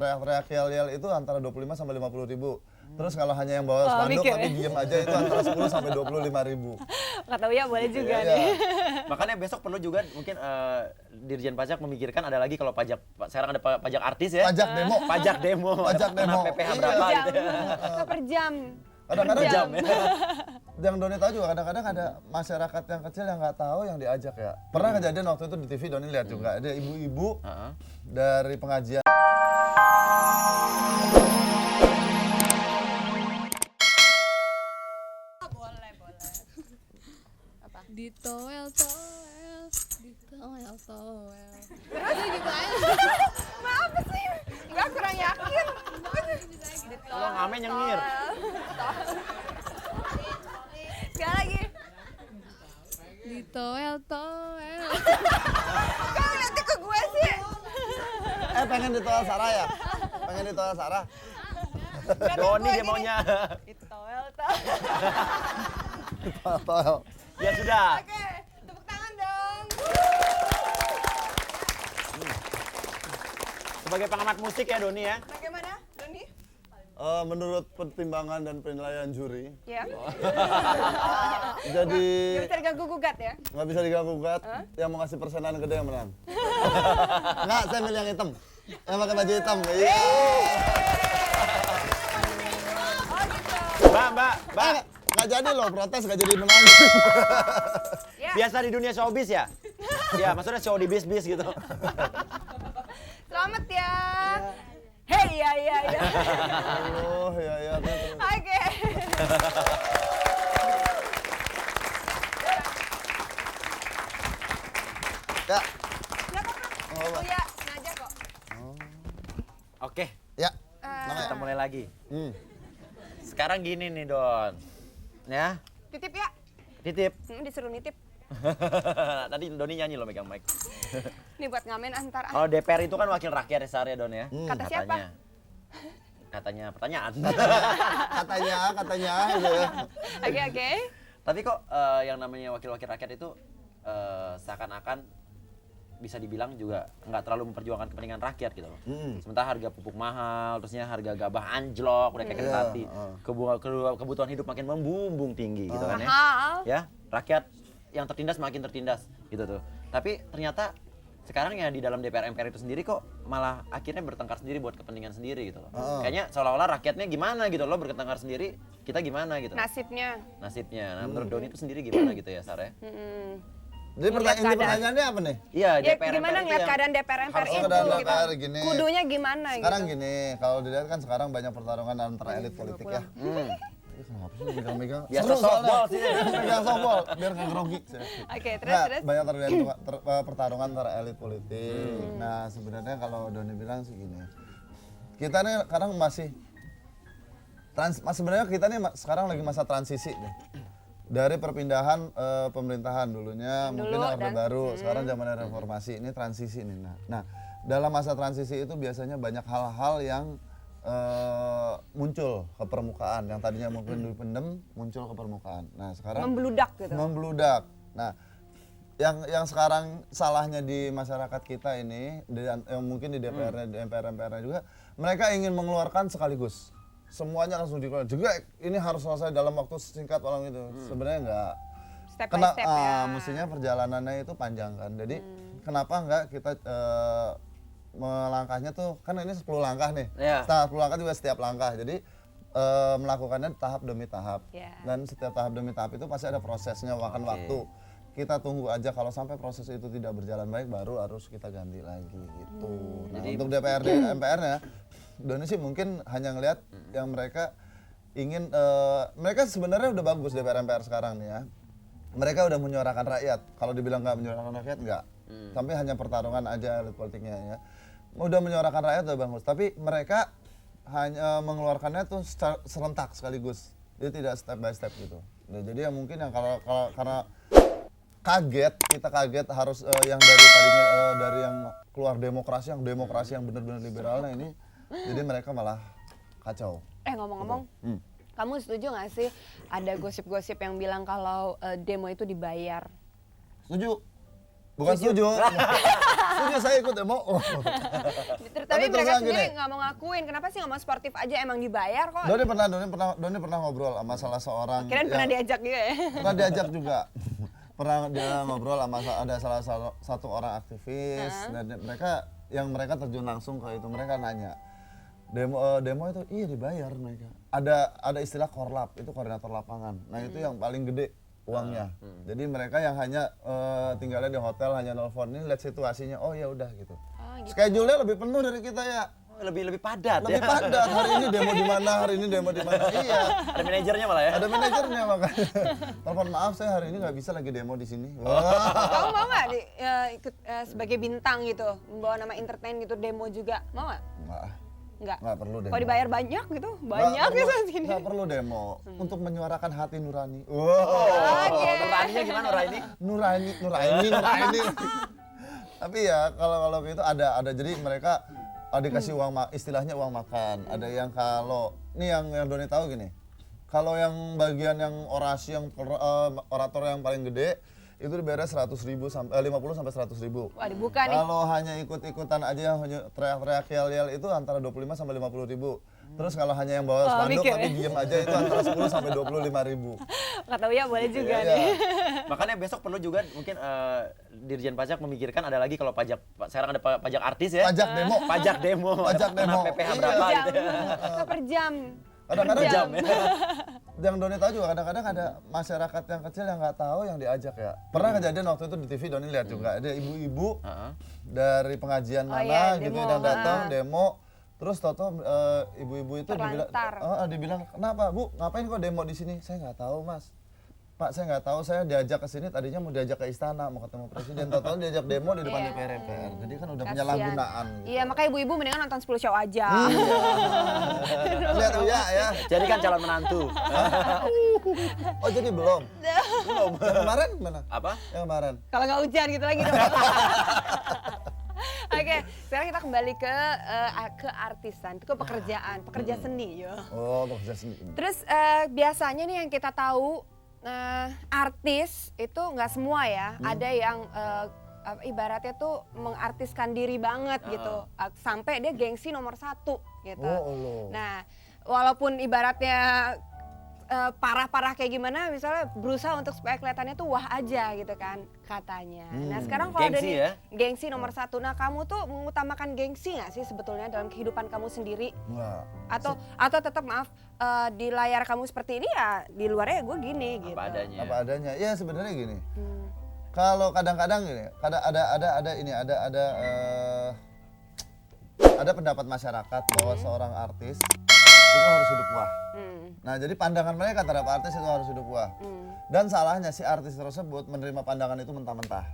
teriak-teriak yel-yel itu antara 25 sampai 50 ribu. Terus kalau hanya yang bawa spanduk tapi diem aja itu antara 10 sampai 25 ribu. Kata Uya boleh juga nih. Makanya besok perlu juga mungkin Dirjen Pajak memikirkan ada lagi kalau pajak, sekarang ada pajak artis ya. Pajak demo. Pajak demo. Pajak demo. PPh berapa gitu. Per jam. Kadang-kadang jam ya. Yang Doni tahu juga kadang-kadang ada masyarakat yang kecil yang nggak tahu yang diajak ya. Pernah kejadian waktu itu di TV Doni lihat juga ada ibu-ibu dari pengajian. Boleh. Apa? Ditoel-toel. Aduh gitu aja. Apa sih? Enggak kurang yakin. Lo ngamen nyengir. Sekali lagi. Ditoel-toel. Kok ngeliatnya ke gue sih? Pengen ditoel Sarah ya? Pengen ditoel Sarah? Doni dia maunya. Ditoel. Toel. Ya sudah. Oke, tepuk tangan dong. Sebagai pengamat musik ya Doni ya. Bagaimana, Doni? Menurut pertimbangan dan penilaian juri, Ya. jadi Gak bisa diganggu gugat ya? nggak bisa diganggu-gugat. Yang mau ngasih persenan gede yang menang. Nggak, saya milih yang hitam. Yang pakai baju hitam. Iya. Oh gitu. Mbak. Nggak jadi loh, protes nggak jadi menang. Ya. Biasa di dunia showbiz ya? Ya, maksudnya show di bis-bis gitu. Selamat ya. Hei, ya. Oh, ya. Oke. Ya, Ya kok, Oh, oh ya, sengaja kok. Oke, ya. kita mulai lagi. Hmm. Sekarang gini nih Don. Ya, Titip ya. titip. Disuruh nitip. Tadi Doni nyanyi loh megang mic. Nih buat ngamen antar. Kalau DPR itu kan wakil rakyat ya Sar ya Don ya? Kata siapa? Katanya pertanyaan. Katanya gitu ya. Oke. Tapi kok yang namanya wakil-wakil rakyat itu seakan-akan bisa dibilang juga nggak terlalu memperjuangkan kepentingan rakyat gitu loh. Sementara harga pupuk mahal, terusnya harga gabah anjlok, udah kayak hati. Kebutuhan hidup makin membumbung tinggi gitu kan ya. Mahal. Ya, rakyat yang tertindas makin tertindas gitu tuh. Tapi ternyata sekarang ya di dalam DPR MPR itu sendiri kok malah akhirnya bertengkar sendiri buat kepentingan sendiri gitu loh. Kayaknya seolah-olah rakyatnya gimana gitu loh bertengkar sendiri, kita gimana gitu. Nasibnya. Nah, menurut Doni itu sendiri gimana gitu ya, Sar ya? Jadi pertanyaannya apa nih? Iya, Ya DPR gimana MPR ngeliat itu keadaan DPR MPR Harus itu keadaan gitu. DPR gini. Kudunya gimana Sekarang gitu. gini, kalau dilihat kan sekarang banyak pertarungan antara elit politik ya. Kenapa sih megang-megang? Biasa Seru softball soalnya. sih. Megang softball, biar nggak grogi. Oke, Nggak, terus. banyak terjadi pertarungan antara elit politik. Nah, sebenarnya kalau Doni bilang sih gini. Kita nih sekarang sebenarnya kita nih sekarang lagi masa transisi nih. Dari perpindahan pemerintahan dulunya mungkin Orde Baru, sekarang zaman reformasi, ini transisi nih. Nah, dalam masa transisi itu biasanya banyak hal-hal yang muncul ke permukaan, yang tadinya mungkin dipendem muncul ke permukaan. Nah, sekarang Membludak gitu. Membludak. Nah, yang sekarang salahnya di masyarakat kita ini, yang mungkin di DPR-nya, di MPR-nya juga, mereka ingin mengeluarkan sekaligus. Semuanya langsung dikeluarkan. Juga ini harus selesai dalam waktu singkat malam itu. Sebenarnya enggak. Step by step ya. Mestinya perjalanannya itu panjang kan. Jadi kenapa enggak kita melangkahnya tuh, kan ini 10 langkah nih. Iya. Setelah 10 langkah juga setiap langkah. Jadi melakukannya tahap demi tahap. Yeah. Dan setiap tahap demi tahap itu pasti ada prosesnya, makan waktu. Kita tunggu aja kalau sampai proses itu tidak berjalan baik baru harus kita ganti lagi gitu. Nah, Jadi untuk DPRD MPR-nya Doni sih mungkin hanya ngelihat yang mereka ingin mereka sebenarnya udah bagus DPR MPR sekarang nih ya. Mereka udah menyuarakan rakyat. Kalau dibilang nggak menyuarakan rakyat nggak. Tapi hanya pertarungan aja elit politiknya ya. Udah menyuarakan rakyat udah bagus. Tapi mereka hanya mengeluarkannya tuh serentak sekaligus. Jadi tidak step by step gitu. Nah, jadi ya mungkin yang kalau karena kita kaget harus yang dari tadinya dari yang keluar demokrasi yang benar-benar liberalnya ini, jadi mereka malah kacau. Ngomong-ngomong, kamu setuju nggak sih ada gosip-gosip yang bilang kalau demo itu dibayar? Setuju? Bukan setuju. setuju saya ikut demo. Tapi terus mereka terang sendiri gini. nggak mau ngakuin. Kenapa sih nggak mau sportif aja? Emang dibayar kok. Doni pernah ngobrol sama salah seorang. Kirain pernah diajak juga ya. Pernah diajak juga. Pernah dia ngobrol sama ada salah satu orang aktivis dan mereka terjun langsung ke itu. Mereka nanya, demo itu iya dibayar mereka. Ada istilah korlap, itu koordinator lapangan. Nah itu yang paling gede uangnya. Jadi mereka yang hanya tinggalnya di hotel, hanya nelfon, ini lihat situasinya, oh ya udah gitu. Gitu. Schedule-nya lebih penuh dari kita ya. Lebih padat Lebih ya. padat, hari ini demo di mana, hari ini demo di mana. Iya. Ada manajernya malah ya. Ada manajernya makanya. Telepon maaf saya hari ini nggak bisa lagi demo di sini. Wah. Kamu mau nggak ikut sebagai bintang gitu, membawa nama entertain gitu, demo juga, mau nggak? Nggak. Nggak perlu demo. Kalau dibayar banyak gitu, banyak Nggak gitu perlu- sini. nggak perlu demo untuk menyuarakan hati nurani. Wow. Oke. Nuraninya gimana Nurani? Nurani. Tapi ya kalau gitu ada jadi mereka dikasih uang istilahnya uang makan. Ada yang kalau ini yang Doni tahu gini. Kalau yang bagian yang orasi yang orator yang paling gede itu dibayar 100.000 sampai 50 sampai 100.000. Wah dibuka nih. Kalau hanya ikut-ikutan aja hanya teriak-teriak yel-yel itu antara 25 sampai 50.000. Terus kalau hanya yang bawa spanduk mikir tapi ya. diem aja itu antara 10 sampai 25.000. Kata Uya boleh juga Iya. nih. Makanya besok perlu juga mungkin Dirjen Pajak memikirkan ada lagi kalau pajak sekarang ada pajak artis ya. Pajak demo. Pajak demo. Pajak Kena demo. PPh Iya. berapa Per jam. gitu. Per jam. Kadang-kadang Per jam. yang Doni tahu juga kadang-kadang ada masyarakat yang kecil yang nggak tahu yang diajak ya. Pernah kejadian waktu itu di TV Doni lihat juga ada ibu-ibu dari pengajian Oh mana iya, gitu demo. yang datang demo. Terus toto ibu-ibu itu dibilang kenapa Bu ngapain kok demo di sini? Saya nggak tahu Mas. Pak saya nggak tahu saya diajak ke sini tadinya mau diajak ke istana mau ketemu presiden toto diajak demo di depan Iya. DPR. Jadi kan udah Kasian. penyalahgunaan. Gitu. Iya makanya ibu-ibu mendingan nonton 10 show aja. Lihat Uya ya. Jadi kan calon menantu. Oh jadi belum. Belum. Yang kemarin mana? Apa? Yang kemarin. Kalau nggak hujan gitu lagi dong. Oke, sekarang kita kembali ke artisan, ke pekerjaan, pekerja seni ya. Oh, bekerja sendiri. Terus biasanya nih yang kita tahu artis itu nggak semua ya, ada yang ibaratnya tuh mengartiskan diri banget gitu, sampai dia gengsi nomor 1 gitu. Oh, Allah. Nah, walaupun ibaratnya parah-parah kayak gimana, misalnya berusaha untuk supaya kelihatannya tuh wah aja gitu kan katanya. Nah sekarang kalau ada Gengsi nih ya? gengsi nomor 1, nah kamu tuh mengutamakan gengsi nggak sih sebetulnya dalam kehidupan kamu sendiri? Enggak. Atau tetap maaf di layar kamu seperti ini ya di luarnya gue gini gitu. Apa adanya. Apa adanya. Ya sebenarnya gini. Kalau kadang-kadang gini, ada pendapat masyarakat bahwa seorang artis itu harus hidup wah. Nah, jadi pandangan mereka terhadap artis itu harus hidup wah. Dan salahnya si artis tersebut menerima pandangan itu mentah-mentah.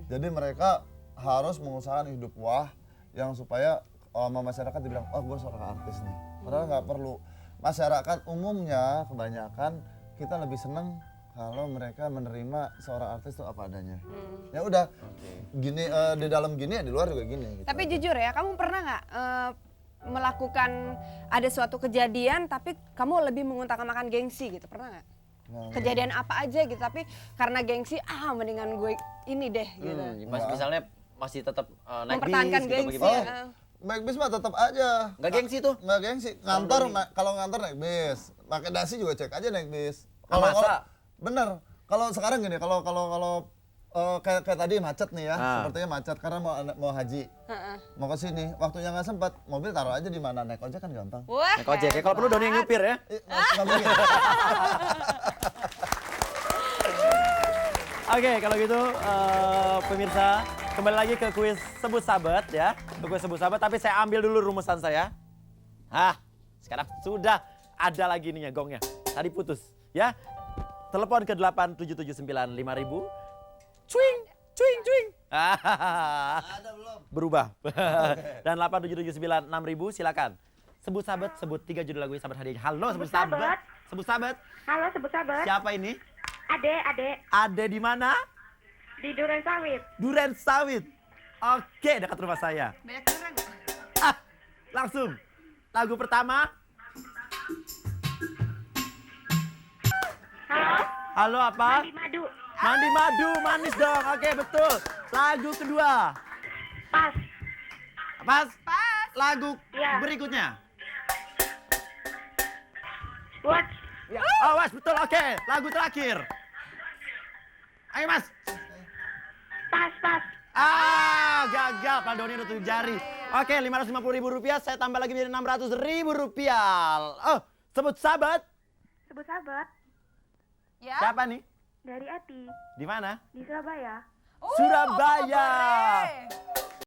Jadi mereka harus mengusahakan hidup wah yang supaya sama masyarakat dibilang, oh gue seorang artis nih. Padahal nggak perlu. Masyarakat umumnya kebanyakan kita lebih seneng kalau mereka menerima seorang artis itu apa adanya. Ya udah, gini di dalam gini ya di luar juga gini. Gitu. Tapi jujur ya, kamu pernah nggak melakukan ada suatu kejadian tapi kamu lebih mengutamakan gengsi gitu, pernah nggak? Kejadian apa aja gitu tapi karena gengsi mendingan gue ini deh gitu. Misalnya masih tetap naik Mempertahankan bis gengsi. gitu begitu. Naik bis mah tetap aja. Nggak gengsi tuh? Nggak gengsi. Ngantor, kalau ngantor naik bis. Pakai dasi juga cek aja naik bis. Masa? Bener. Kalau sekarang gini, kalau kayak tadi macet nih ya, sepertinya macet karena mau haji. Mau ke sini, waktunya nggak sempat, mobil taruh aja di mana, naik ojek kan gampang. Wah, Naik ojek ya, kalau perlu Doni yang nyupir ya. Nggak mungkin. Oke, kalau gitu pemirsa, kembali lagi ke kuis sebut sahabat ya. Ke kuis sebut sahabat, tapi saya ambil dulu rumusan saya. Sekarang sudah ada lagi ininya gongnya. Tadi putus ya. Telepon ke 8779 5000. Cuing, cuing, cuing. Ada belum? Berubah. Dan 8779 6000 silakan. Sebut sahabat, sebut 3 judul lagu sahabat hadiah. Halo sebut sahabat. Sebut sahabat. Halo, sebut sahabat. Siapa ini? Ade. Ade di mana? Di Duren Sawit. Duren Sawit. Oke, dekat rumah saya. banyak beneran nggak? Langsung. Lagu pertama. Halo, Halo apa? Mandi Madu. Mandi madu, manis dong. Oke, betul. Lagu kedua. Pas. Pas. Pas. Lagu Iya. berikutnya. Watch. Ya. Oh, was betul. Oke, lagu terakhir. Ayo, Mas. Pas, pas. Gagal. Pak Doni udah 7 jari. Oke, Rp550.000. Saya tambah lagi menjadi Rp600.000. Oh, sebut sahabat. Sebut sahabat. Ya. Siapa nih? Dari Ati. Di mana? Di Surabaya. Surabaya. Boleh.